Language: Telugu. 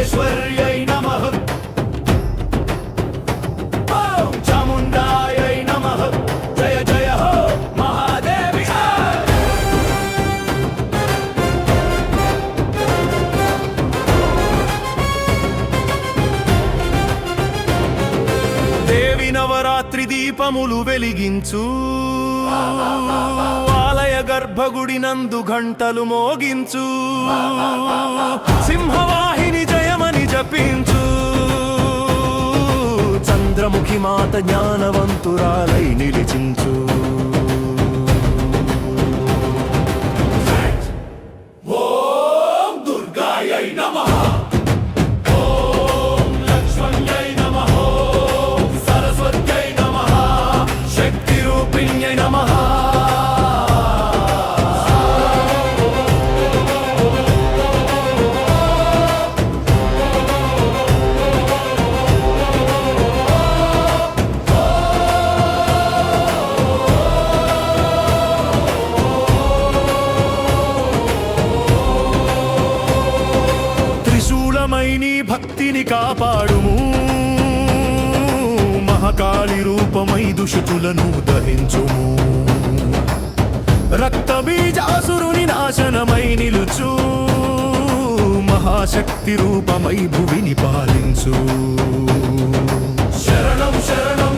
చాముండేశ్వర్యై నమః ఓం చాముండాయై నమః జయ జయ హో మహాదేవి దేవి నవరాత్రి దీపములు వెలిగించు ఆలయ గర్భగుడి నందు ఘంటలు మోగించు సింహవాహిని జయమని జపించు చంద్రముఖి మాత జ్ఞానవంతురాలై నిలిచించు ఓం దుర్గాయై నమః ఓం లక్ష్మణ్యై నమః ఓం సరస్వత్యై నమః శక్తి రూపిణ్యై నమః త్రిశూలమైని భక్తిని కాపాడుము మహాకాళి రూపమై దుష్టులను దహించుము రక్తబీజాసురుని నాశనమై నిలుచు మహాశక్తి రూపమై భువిని పాలించు శరణం శరణం